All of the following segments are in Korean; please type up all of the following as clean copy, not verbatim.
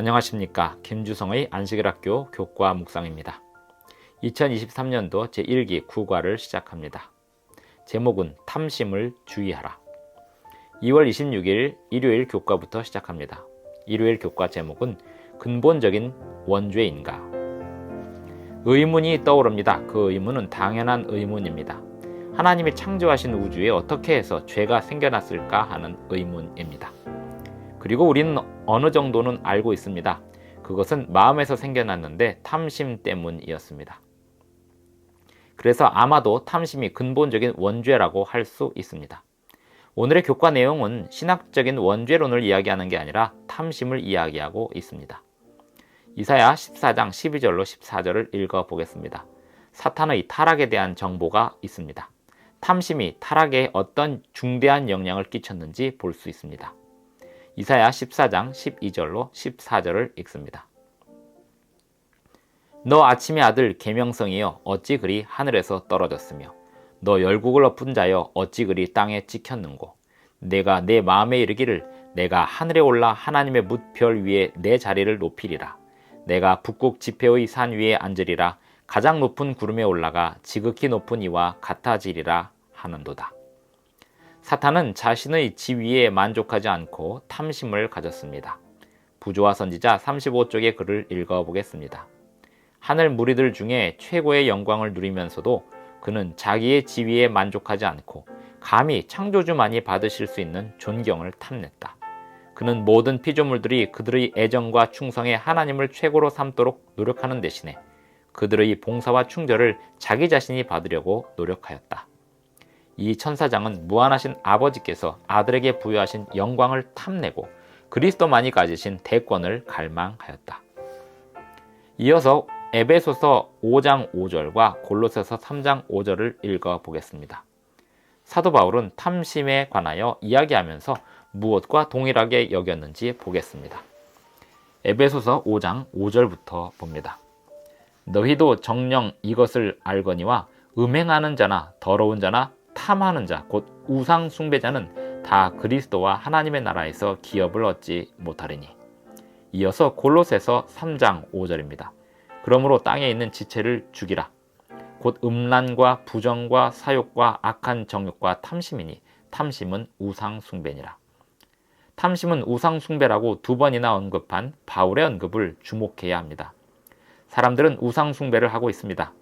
안녕하십니까. 김주성의 안식일학교 교과 묵상입니다. 2023년도 제1기 국과를 시작합니다. 제목은 탐심을 주의하라. 2월 26일 일요일 교과부터 시작합니다. 일요일 교과 제목은 근본적인 원죄인가. 의문이 떠오릅니다. 그 의문은 당연한 의문입니다. 하나님이 창조하신 우주에 어떻게 해서 죄가 생겨났을까 하는 의문입니다. 그리고 우리는 어느 정도는 알고 있습니다. 그것은 마음에서 생겨났는데 탐심 때문이었습니다. 그래서 아마도 탐심이 근본적인 원죄라고 할 수 있습니다. 오늘의 교과 내용은 신학적인 원죄론을 이야기하는 게 아니라 탐심을 이야기하고 있습니다. 이사야 14장 12절로 14절을 읽어보겠습니다. 사탄의 타락에 대한 정보가 있습니다. 탐심이 타락에 어떤 중대한 영향을 끼쳤는지 볼 수 있습니다. 이사야 14장 12절로 14절을 읽습니다. 너 아침의 아들 계명성이여 어찌 그리 하늘에서 떨어졌으며 너 열국을 엎은 자여 어찌 그리 땅에 찍혔는고 내가 내 마음에 이르기를 내가 하늘에 올라 하나님의 뭇별 위에 내 자리를 높이리라 내가 북극 지폐의 산 위에 앉으리라 가장 높은 구름에 올라가 지극히 높은 이와 같아지리라 하는도다. 사탄은 자신의 지위에 만족하지 않고 탐심을 가졌습니다. 부조와 선지자 35쪽의 글을 읽어보겠습니다. 하늘 무리들 중에 최고의 영광을 누리면서도 그는 자기의 지위에 만족하지 않고 감히 창조주만이 받으실 수 있는 존경을 탐냈다. 그는 모든 피조물들이 그들의 애정과 충성에 하나님을 최고로 삼도록 노력하는 대신에 그들의 봉사와 충절을 자기 자신이 받으려고 노력하였다. 이 천사장은 무한하신 아버지께서 아들에게 부여하신 영광을 탐내고 그리스도만이 가지신 대권을 갈망하였다. 이어서 에베소서 5장 5절과 골로새서 3장 5절을 읽어보겠습니다. 사도 바울은 탐심에 관하여 이야기하면서 무엇과 동일하게 여겼는지 보겠습니다. 에베소서 5장 5절부터 봅니다. 너희도 정녕 이것을 알거니와 음행하는 자나 더러운 자나 탐하는 자, 곧 우상 숭배자는 다 그리스도와 하나님의 나라에서 기업을 얻지 못하리니. 이어서 골로새서 3장 5절입니다. 그러므로 땅에 있는 지체를 죽이라. 곧 음란과 부정과 사욕과 악한 정욕과 탐심이니 탐심은 우상 숭배니라. 탐심은 우상 숭배라고 두 번이나 언급한 바울의 언급을 주목해야 합니다. 사람들은 우상 숭배를 하고 있습니다.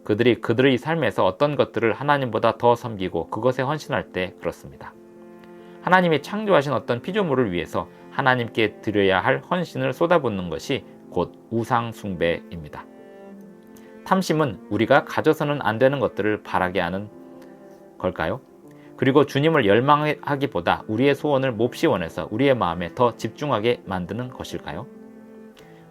그들이 그들의 삶에서 어떤 것들을 하나님보다 더 섬기고 그것에 헌신할 때 그렇습니다. 하나님이 창조하신 어떤 피조물을 위해서 하나님께 드려야 할 헌신을 쏟아붓는 것이 곧 우상 숭배입니다. 탐심은 우리가 가져서는 안 되는 것들을 바라게 하는 걸까요? 그리고 주님을 열망하기보다 우리의 소원을 몹시 원해서 우리의 마음에 더 집중하게 만드는 것일까요?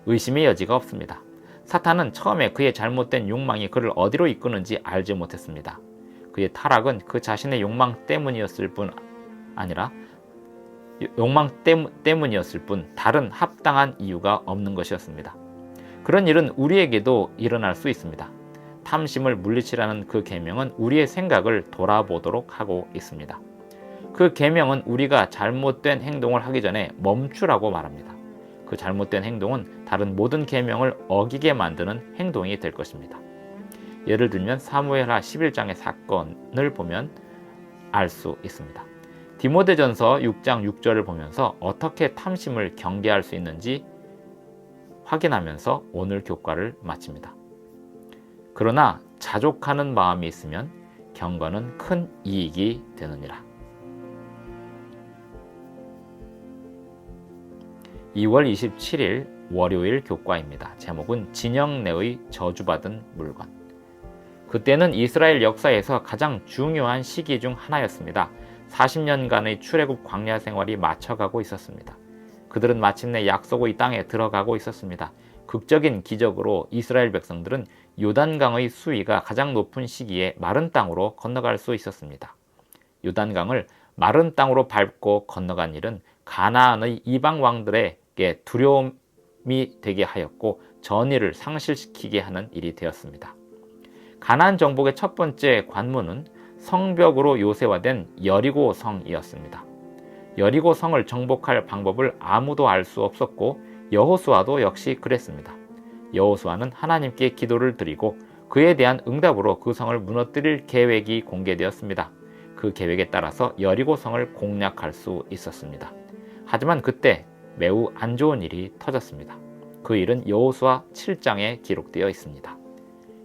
의심의 여지가 없습니다. 사탄은 처음에 그의 잘못된 욕망이 그를 어디로 이끄는지 알지 못했습니다. 그의 타락은 그 자신의 욕망 때문이었을 뿐 아니라 때문이었을 뿐 다른 합당한 이유가 없는 것이었습니다. 그런 일은 우리에게도 일어날 수 있습니다. 탐심을 물리치라는 그 계명은 우리의 생각을 돌아보도록 하고 있습니다. 그 계명은 우리가 잘못된 행동을 하기 전에 멈추라고 말합니다. 그 잘못된 행동은 다른 모든 계명을 어기게 만드는 행동이 될 것입니다. 예를 들면 사무엘하 11장의 사건을 보면 알 수 있습니다. 디모데전서 6장 6절을 보면서 어떻게 탐심을 경계할 수 있는지 확인하면서 오늘 교과를 마칩니다. 그러나 자족하는 마음이 있으면 경건은 큰 이익이 되느니라. 2월 27일 월요일 교과입니다. 제목은 진영 내의 저주받은 물건. 그때는 이스라엘 역사에서 가장 중요한 시기 중 하나였습니다. 40년간의 출애굽 광야 생활이 맞춰가고 있었습니다. 그들은 마침내 약속의 땅에 들어가고 있었습니다. 극적인 기적으로 이스라엘 백성들은 요단강의 수위가 가장 높은 시기에 마른 땅으로 건너갈 수 있었습니다. 요단강을 마른 땅으로 밟고 건너간 일은 가나안의 이방 왕들에게 두려움이 되게 하였고 전의를 상실시키게 하는 일이 되었습니다. 가나안 정복의 첫 번째 관문은 성벽으로 요새화된 여리고 성이었습니다. 여리고 성을 정복할 방법을 아무도 알 수 없었고 여호수아도 역시 그랬습니다. 여호수아는 하나님께 기도를 드리고 그에 대한 응답으로 그 성을 무너뜨릴 계획이 공개되었습니다. 그 계획에 따라서 여리고 성을 공략할 수 있었습니다. 하지만 그때 매우 안 좋은 일이 터졌습니다. 그 일은 여호수아 7장에 기록되어 있습니다.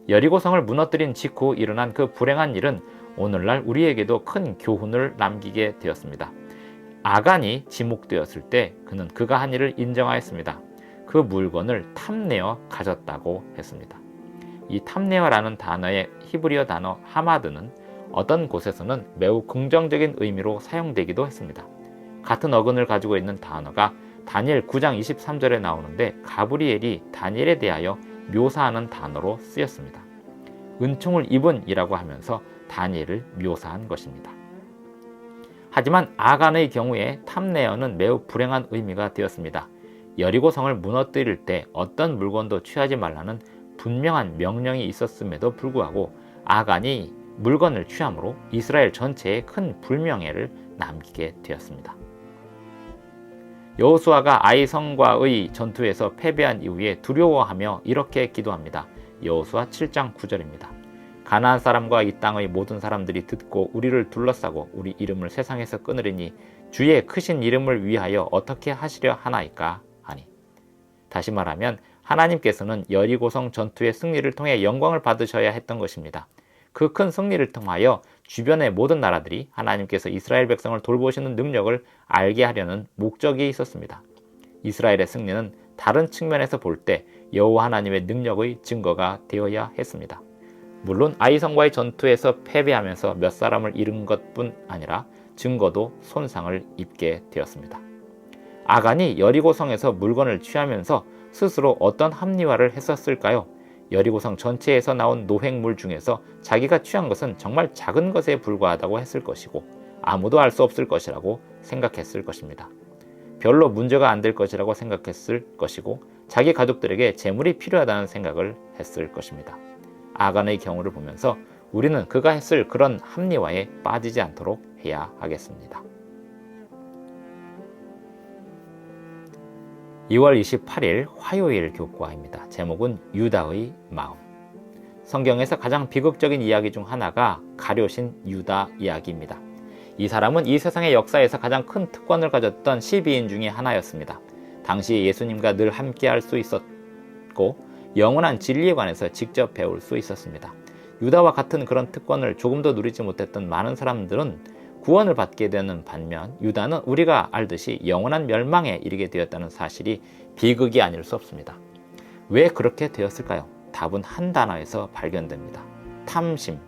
여리고 성을 무너뜨린 직후 일어난 그 불행한 일은 오늘날 우리에게도 큰 교훈을 남기게 되었습니다. 아간이 지목되었을 때 그는 그가 한 일을 인정하였습니다. 그 물건을 탐내어 가졌다고 했습니다. 이 탐내어라는 단어의 히브리어 단어 하마드는 어떤 곳에서는 매우 긍정적인 의미로 사용되기도 했습니다. 같은 어근을 가지고 있는 단어가 다니엘 9장 23절에 나오는데 가브리엘이 다니엘에 대하여 묘사하는 단어로 쓰였습니다. 은총을 입은 이라고 하면서 다니엘을 묘사한 것입니다. 하지만 아간의 경우에 탐내어는 매우 불행한 의미가 되었습니다. 여리고 성을 무너뜨릴 때 어떤 물건도 취하지 말라는 분명한 명령이 있었음에도 불구하고 아간이 물건을 취함으로 이스라엘 전체에 큰 불명예를 남기게 되었습니다. 여호수아가 아이 성과의 전투에서 패배한 이후에 두려워하며 이렇게 기도합니다. 여호수아 7장 9절입니다. 가나안 사람과 이 땅의 모든 사람들이 듣고 우리를 둘러싸고 우리 이름을 세상에서 끊으리니 주의 크신 이름을 위하여 어떻게 하시려 하나이까 하니. 다시 말하면 하나님께서는 여리고성 전투의 승리를 통해 영광을 받으셔야 했던 것입니다. 그 큰 승리를 통하여 주변의 모든 나라들이 하나님께서 이스라엘 백성을 돌보시는 능력을 알게 하려는 목적이 있었습니다. 이스라엘의 승리는 다른 측면에서 볼 때 여호와 하나님의 능력의 증거가 되어야 했습니다. 물론 아이성과의 전투에서 패배하면서 몇 사람을 잃은 것뿐 아니라 증거도 손상을 입게 되었습니다. 아간이 여리고성에서 물건을 취하면서 스스로 어떤 합리화를 했었을까요? 여리고성 전체에서 나온 노획물 중에서 자기가 취한 것은 정말 작은 것에 불과하다고 했을 것이고 아무도 알 수 없을 것이라고 생각했을 것입니다. 별로 문제가 안 될 것이라고 생각했을 것이고 자기 가족들에게 재물이 필요하다는 생각을 했을 것입니다. 아간의 경우를 보면서 우리는 그가 했을 그런 합리화에 빠지지 않도록 해야 하겠습니다. 2월 28일 화요일 교과입니다. 제목은 유다의 마음. 성경에서 가장 비극적인 이야기 중 하나가 가룟신 유다 이야기입니다. 이 사람은 이 세상의 역사에서 가장 큰 특권을 가졌던 12인 중에 하나였습니다. 당시 예수님과 늘 함께 할 수 있었고 영원한 진리에 관해서 직접 배울 수 있었습니다. 유다와 같은 그런 특권을 조금도 누리지 못했던 많은 사람들은 구원을 받게 되는 반면 유다는 우리가 알듯이 영원한 멸망에 이르게 되었다는 사실이 비극이 아닐 수 없습니다. 왜 그렇게 되었을까요? 답은 한 단어에서 발견됩니다. 탐심,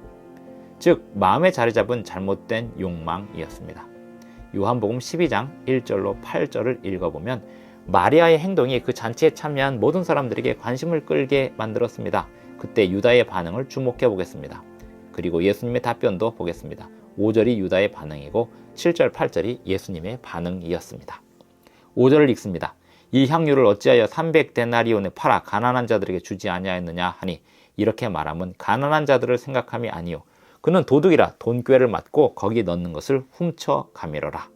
즉 마음에 자리 잡은 잘못된 욕망이었습니다. 요한복음 12장 1절로 8절을 읽어보면 마리아의 행동이 그 잔치에 참여한 모든 사람들에게 관심을 끌게 만들었습니다. 그때 유다의 반응을 주목해 보겠습니다. 그리고 예수님의 답변도 보겠습니다. 5절이 유다의 반응이고 7절, 8절이 예수님의 반응이었습니다. 5절을 읽습니다. 이 향유를 어찌하여 300데나리온에 팔아 가난한 자들에게 주지 아니하였느냐 하니 이렇게 말하면 가난한 자들을 생각함이 아니요 그는 도둑이라 돈꾀를 맞고 거기 넣는 것을 훔쳐 가미러라.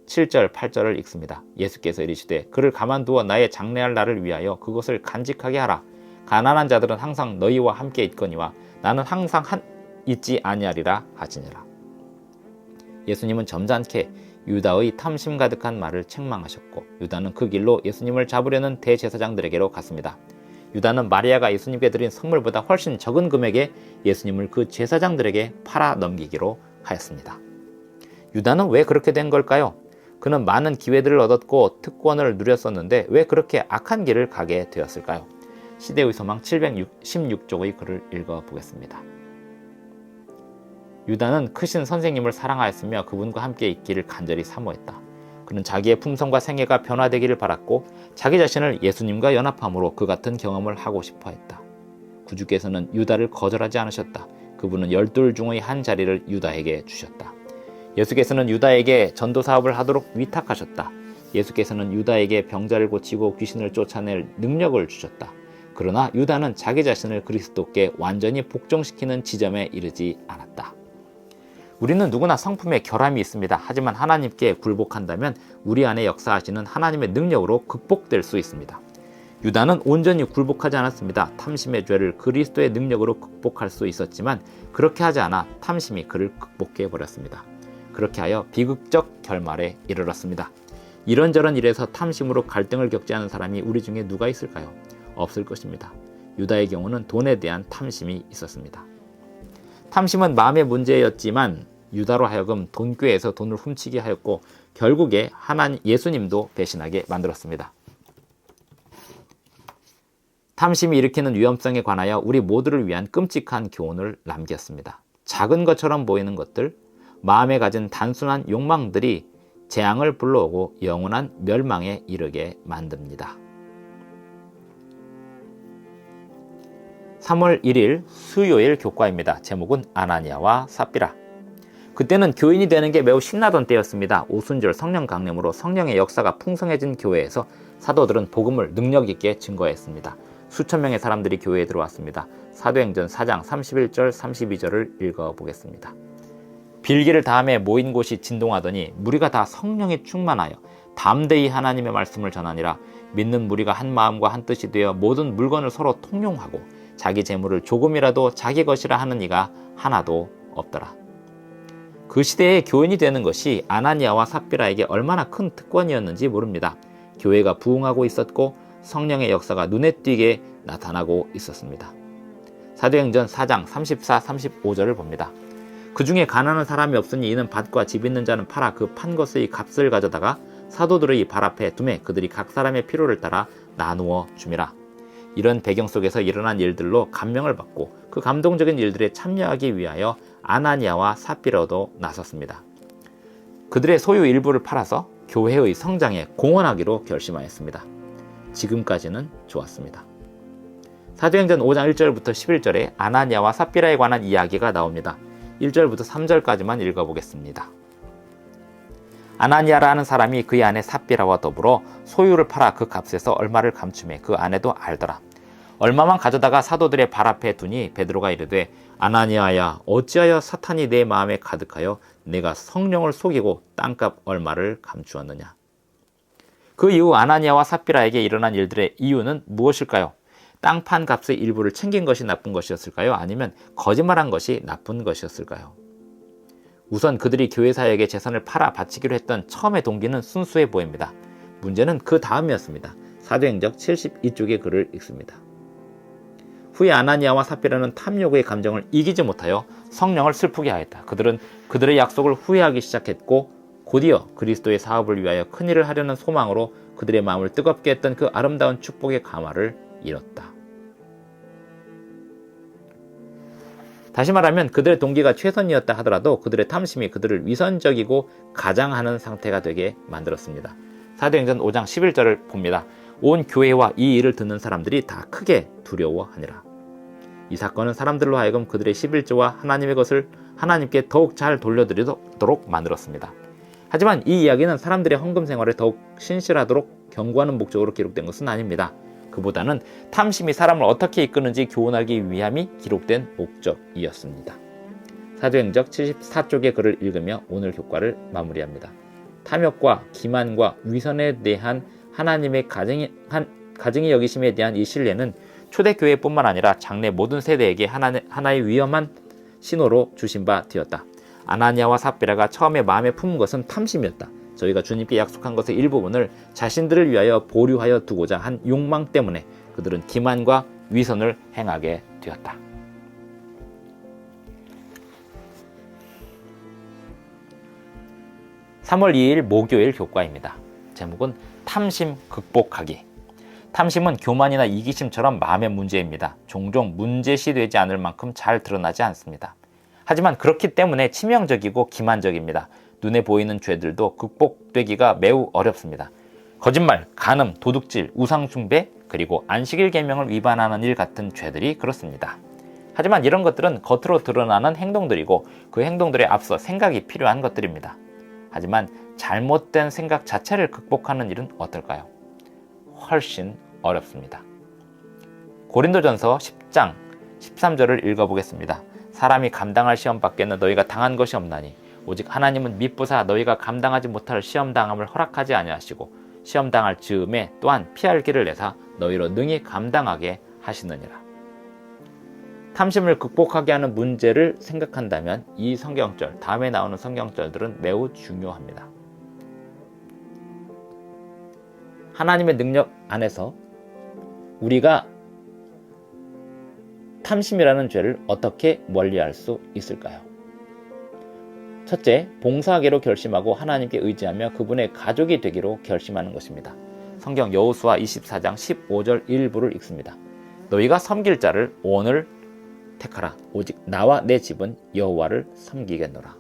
7절, 8절을 읽습니다. 예수께서 이르시되 그를 가만두어 나의 장래할 날을 위하여 그것을 간직하게 하라. 가난한 자들은 항상 너희와 함께 있거니와 나는 항상 있지 아니하리라 하시니라. 예수님은 점잖게 유다의 탐심 가득한 말을 책망하셨고 유다는 그 길로 예수님을 잡으려는 대제사장들에게로 갔습니다. 유다는 마리아가 예수님께 드린 선물보다 훨씬 적은 금액에 예수님을 그 제사장들에게 팔아 넘기기로 하였습니다. 유다는 왜 그렇게 된 걸까요? 그는 많은 기회들을 얻었고 특권을 누렸었는데 왜 그렇게 악한 길을 가게 되었을까요? 시대의 소망 716쪽의 글을 읽어보겠습니다. 유다는 크신 선생님을 사랑하였으며 그분과 함께 있기를 간절히 사모했다. 그는 자기의 품성과 생애가 변화되기를 바랐고 자기 자신을 예수님과 연합함으로 그 같은 경험을 하고 싶어 했다. 구주께서는 유다를 거절하지 않으셨다. 그분은 12 중의 한 자리를 유다에게 주셨다. 예수께서는 유다에게 전도 사업을 하도록 위탁하셨다. 예수께서는 유다에게 병자를 고치고 귀신을 쫓아낼 능력을 주셨다. 그러나 유다는 자기 자신을 그리스도께 완전히 복종시키는 지점에 이르지 않았다. 우리는 누구나 성품에 결함이 있습니다. 하지만 하나님께 굴복한다면 우리 안에 역사하시는 하나님의 능력으로 극복될 수 있습니다. 유다는 온전히 굴복하지 않았습니다. 탐심의 죄를 그리스도의 능력으로 극복할 수 있었지만 그렇게 하지 않아 탐심이 그를 극복해 버렸습니다. 그렇게 하여 비극적 결말에 이르렀습니다. 이런저런 일에서 탐심으로 갈등을 겪지 않은 사람이 우리 중에 누가 있을까요? 없을 것입니다. 유다의 경우는 돈에 대한 탐심이 있었습니다. 탐심은 마음의 문제였지만 유다로 하여금 돈꾀에서 돈을 훔치게 하였고 결국에 예수님도 배신하게 만들었습니다. 탐심이 일으키는 위험성에 관하여 우리 모두를 위한 끔찍한 교훈을 남겼습니다. 작은 것처럼 보이는 것들, 마음에 가진 단순한 욕망들이 재앙을 불러오고 영원한 멸망에 이르게 만듭니다. 3월 1일 수요일 교과입니다. 제목은 아나니아와 삽비라. 그때는 교인이 되는 게 매우 신나던 때였습니다. 오순절 성령 강림으로 성령의 역사가 풍성해진 교회에서 사도들은 복음을 능력 있게 증거했습니다. 수천 명의 사람들이 교회에 들어왔습니다. 사도행전 4장 31절 32절을 읽어보겠습니다. 빌기를 다음에 모인 곳이 진동하더니 무리가 다 성령이 충만하여 담대히 하나님의 말씀을 전하니라. 믿는 무리가 한 마음과 한 뜻이 되어 모든 물건을 서로 통용하고 자기 재물을 조금이라도 자기 것이라 하는 이가 하나도 없더라. 그 시대에 교인이 되는 것이 아나니아와 삽비라에게 얼마나 큰 특권이었는지 모릅니다. 교회가 부흥하고 있었고 성령의 역사가 눈에 띄게 나타나고 있었습니다. 사도행전 4장 34, 35절을 봅니다. 그 중에 가난한 사람이 없으니 이는 밭과 집 있는 자는 팔아 그 판 것의 값을 가져다가 사도들의 발 앞에 두매 그들이 각 사람의 필요를 따라 나누어 줌이라. 이런 배경 속에서 일어난 일들로 감명을 받고 그 감동적인 일들에 참여하기 위하여 아나니아와 삽비라도 나섰습니다. 그들의 소유 일부를 팔아서 교회의 성장에 공헌하기로 결심하였습니다. 지금까지는 좋았습니다. 사도행전 5장 1절부터 11절에 아나니아와 삽비라에 관한 이야기가 나옵니다. 1절부터 3절까지만 읽어보겠습니다. 아나니아라는 사람이 그의 아내 삽비라와 더불어 소유를 팔아 그 값에서 얼마를 감추매 그 아내도 알더라. 얼마만 가져다가 사도들의 발 앞에 두니 베드로가 이르되 아나니아야 어찌하여 사탄이 내 마음에 가득하여 내가 성령을 속이고 땅값 얼마를 감추었느냐. 그 이후 아나니아와 삽비라에게 일어난 일들의 이유는 무엇일까요? 땅판 값의 일부를 챙긴 것이 나쁜 것이었을까요? 아니면 거짓말한 것이 나쁜 것이었을까요? 우선 그들이 교회 사역에 재산을 팔아 바치기로 했던 처음의 동기는 순수해 보입니다. 문제는 그 다음이었습니다. 사도행전 72쪽의 글을 읽습니다. 후에 아나니아와 삽비라는 탐욕의 감정을 이기지 못하여 성령을 슬프게 하였다. 그들은 그들의 약속을 후회하기 시작했고 곧이어 그리스도의 사업을 위하여 큰일을 하려는 소망으로 그들의 마음을 뜨겁게 했던 그 아름다운 축복의 감화를 잃었다. 다시 말하면 그들의 동기가 최선이었다 하더라도 그들의 탐심이 그들을 위선적이고 가장하는 상태가 되게 만들었습니다. 사도행전 5장 11절을 봅니다. 온 교회와 이 일을 듣는 사람들이 다 크게 두려워하니라. 이 사건은 사람들로 하여금 그들의 11조와 하나님의 것을 하나님께 더욱 잘 돌려드리도록 만들었습니다. 하지만 이 이야기는 사람들의 헌금 생활에 더욱 신실하도록 경고하는 목적으로 기록된 것은 아닙니다. 그보다는 탐심이 사람을 어떻게 이끄는지 교훈하기 위함이 기록된 목적이었습니다. 사도행전 74쪽의 글을 읽으며 오늘 교과를 마무리합니다. 탐욕과 기만과 위선에 대한 하나님의 가증히 여기심에 대한 이 신뢰는 초대교회뿐만 아니라 장래 모든 세대에게 하나의 위험한 신호로 주신 바 되었다. 아나니아와 삽비라가 처음에 마음에 품은 것은 탐심이었다. 저희가 주님께 약속한 것의 일부분을 자신들을 위하여 보류하여 두고자 한 욕망 때문에 그들은 기만과 위선을 행하게 되었다. (3월 2일) 목요일 교과입니다. 제목은 탐심 극복하기. 탐심은 교만이나 이기심처럼 마음의 문제입니다. 종종 문제시되지 않을 만큼 잘 드러나지 않습니다. 하지만 그렇기 때문에 치명적이고 기만적입니다. 눈에 보이는 죄들도 극복되기가 매우 어렵습니다. 거짓말, 간음, 도둑질, 우상숭배, 그리고 안식일 계명을 위반하는 일 같은 죄들이 그렇습니다. 하지만 이런 것들은 겉으로 드러나는 행동들이고 그 행동들에 앞서 생각이 필요한 것들입니다. 하지만 잘못된 생각 자체를 극복하는 일은 어떨까요? 훨씬 어렵습니다. 고린도전서 10장 13절을 읽어보겠습니다. 사람이 감당할 시험 밖에는 너희가 당한 것이 없나니 오직 하나님은 미쁘사 너희가 감당하지 못할 시험 당함을 허락하지 아니하시고 시험 당할 즈음에 또한 피할 길을 내사 너희로 능히 감당하게 하시느니라. 탐심을 극복하게 하는 문제를 생각한다면 이 성경절, 다음에 나오는 성경절들은 매우 중요합니다. 하나님의 능력 안에서 우리가 탐심이라는 죄를 어떻게 멀리할 수 있을까요? 첫째, 봉사하기로 결심하고 하나님께 의지하며 그분의 가족이 되기로 결심하는 것입니다. 성경 여호수아 24장 15절 일부를 읽습니다. 너희가 섬길 자를 오늘 택하라. 오직 나와 내 집은 여호와를 섬기겠노라.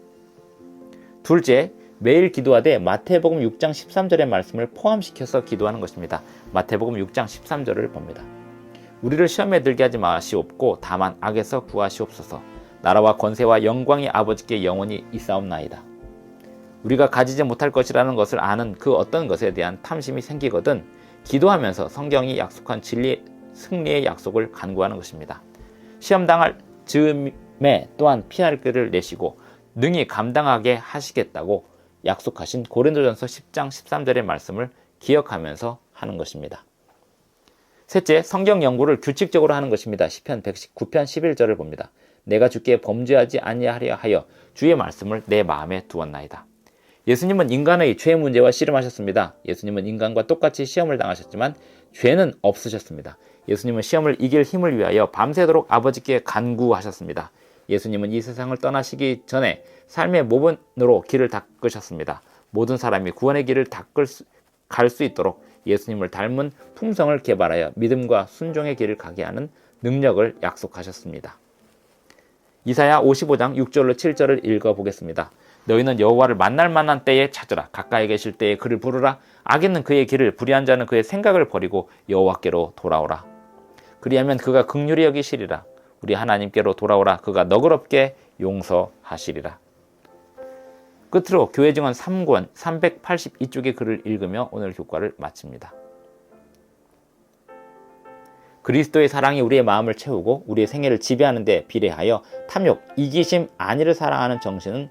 둘째, 매일 기도하되 마태복음 6장 13절의 말씀을 포함시켜서 기도하는 것입니다. 마태복음 6장 13절을 봅니다. 우리를 시험에 들게 하지 마시옵고 다만 악에서 구하시옵소서. 나라와 권세와 영광이 아버지께 영원히 있사옵나이다. 우리가 가지지 못할 것이라는 것을 아는 그 어떤 것에 대한 탐심이 생기거든 기도하면서 성경이 약속한 진리 승리의 약속을 간구하는 것입니다. 시험 당할 즈음에 또한 피할 길을 내시고 능히 감당하게 하시겠다고 약속하신 고린도전서 10장 13절의 말씀을 기억하면서 하는 것입니다. 셋째, 성경 연구를 규칙적으로 하는 것입니다. 시편 119편 11절을 봅니다. 내가 주께 범죄하지 아니하려 하여 주의 말씀을 내 마음에 두었나이다. 예수님은 인간의 죄 문제와 씨름하셨습니다. 예수님은 인간과 똑같이 시험을 당하셨지만 죄는 없으셨습니다. 예수님은 시험을 이길 힘을 위하여 밤새도록 아버지께 간구하셨습니다. 예수님은 이 세상을 떠나시기 전에 삶의 모본으로 길을 닦으셨습니다. 모든 사람이 구원의 길을 갈 수 있도록 예수님을 닮은 품성을 개발하여 믿음과 순종의 길을 가게 하는 능력을 약속하셨습니다. 이사야 55장 6절로 7절을 읽어보겠습니다. 너희는 여호와를 만날 만한 때에 찾으라. 가까이 계실 때에 그를 부르라. 악인은 그의 길을, 불의한 자는 그의 생각을 버리고 여호와께로 돌아오라. 그리하면 그가 긍휼히 여기시리라. 우리 하나님께로 돌아오라. 그가 너그럽게 용서하시리라. 끝으로 교회 증언 3권 382쪽의 글을 읽으며 오늘 교과를 마칩니다. 그리스도의 사랑이 우리의 마음을 채우고 우리의 생애를 지배하는 데 비례하여 탐욕, 이기심, 안위를 사랑하는 정신은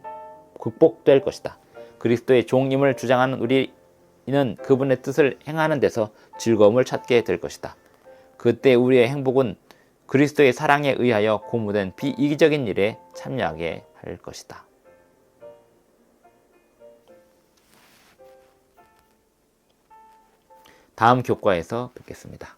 극복될 것이다. 그리스도의 종임을 주장하는 우리는 그분의 뜻을 행하는 데서 즐거움을 찾게 될 것이다. 그때 우리의 행복은 그리스도의 사랑에 의하여 고무된 비이기적인 일에 참여하게 할 것이다. 다음 교과에서 뵙겠습니다.